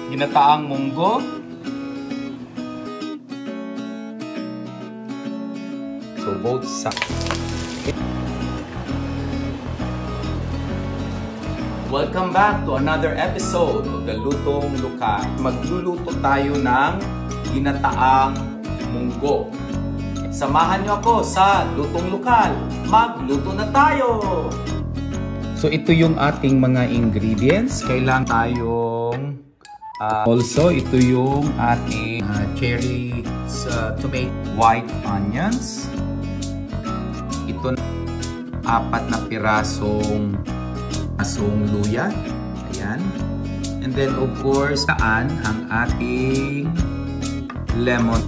ginataang munggo. So both sides. Welcome back to another episode of the Lutong Lokal. Magluluto tayo ng ginataang munggo. Samahan niyo ako sa Lutong Lokal. Magluto na tayo! So ito yung ating mga ingredients. Kailangan tayong also ito yung ating cherry tomato, white onions. Ito 4 na pirasong luya. Ayan. And then of course, ang ating lemon.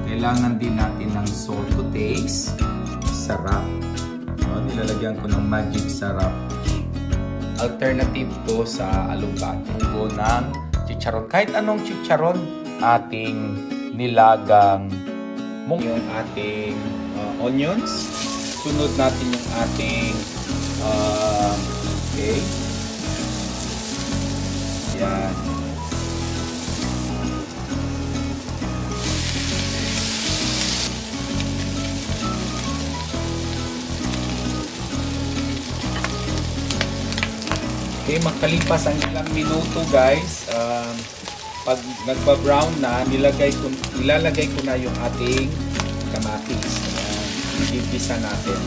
Kailangan din natin ng salt to taste. Sarap. No, nilalagyan ko ng magic sarap. Alternative to sa alugbati. Munggo ng chicharon. Kahit anong chicharon, ating nilagang munggo. Yung ating onions. Sunod natin yung ating okay. Yan. Okay, makalipas ang ilang minuto guys, pag nagba-brown na, ilalagay ko na yung ating kamatis. Ayan, igisa natin.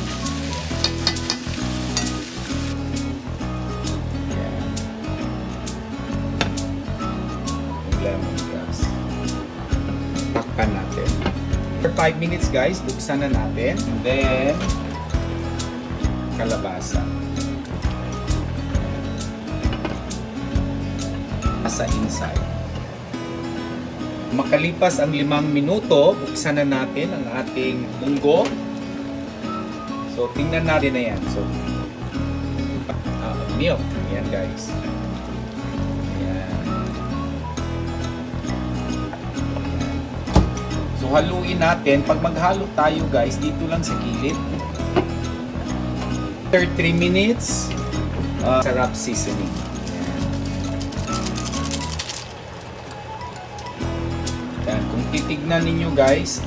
Ayan. Yung lemongrass. Takpan natin. For 5 minutes guys, buksan na natin. And then, kalabasa. Sa inside. Makalipas ang 5 minuto, buksan na natin ang ating munggo. So, tingnan natin na yan. So, milk. Ayan guys. Ayan. So, haluin natin. Pag maghalo tayo guys, dito lang sa gilid. After 3 minutes, sarap seasoning. Kung titignan ninyo guys,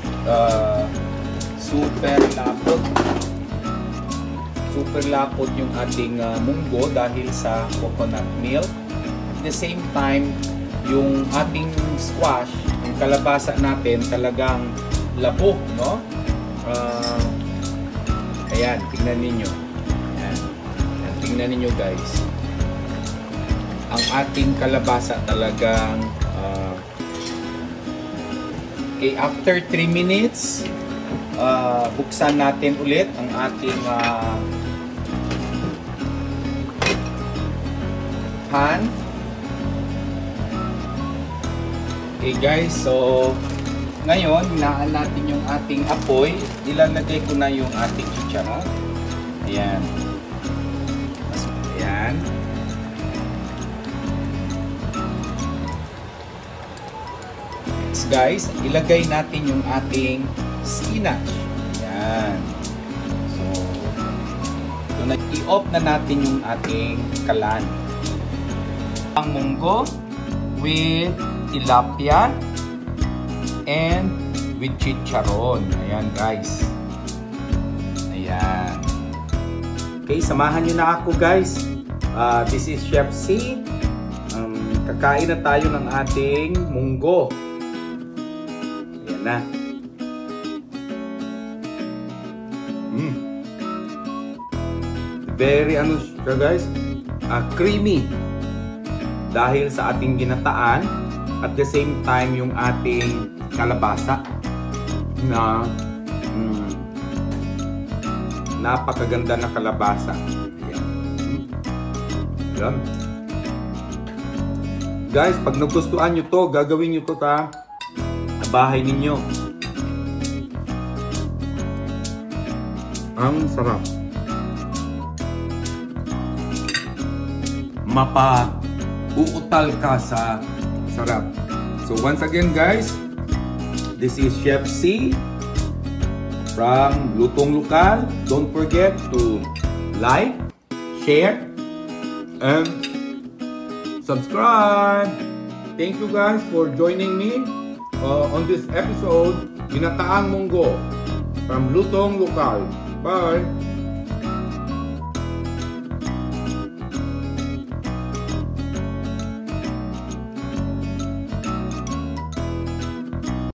super lapot. Super lapot yung ating munggo dahil sa coconut milk. At the same time, yung ating squash, yung kalabasa natin talagang labo, no? Ayan, tingnan ninyo. Ayan. Ayan, tingnan ninyo guys. Ang ating kalabasa talagang okay, after 3 minutes, buksan natin ulit ang ating pan. Okay guys, so ngayon, hinaan natin yung ating apoy. Ilalagay ko na yung ating chicharon. Ayan. Ayan. Guys, ilagay natin yung ating spinach. Ayan. So, i-off na natin yung ating kalan. Ang munggo with tilapia and with chicharon. Ayan guys. Ayan. Okay, samahan nyo na ako guys. This is Chef C. Kakain na tayo ng ating munggo. Na. Very ano siya guys, creamy dahil sa ating ginataan at the same time yung ating kalabasa na napakaganda na kalabasa. Ayan. Ayan. Guys, pag nagustuhan nyo to, gagawin nyo to bahay ninyo. Ang sarap. Uutal ka sa sarap. So once again guys, this is Chef C from Lutong Lokal. Don't forget to like, share, and subscribe. thank you guys for joining me on this episode, Ginataang Munggo from Lutong Lokal. Bye!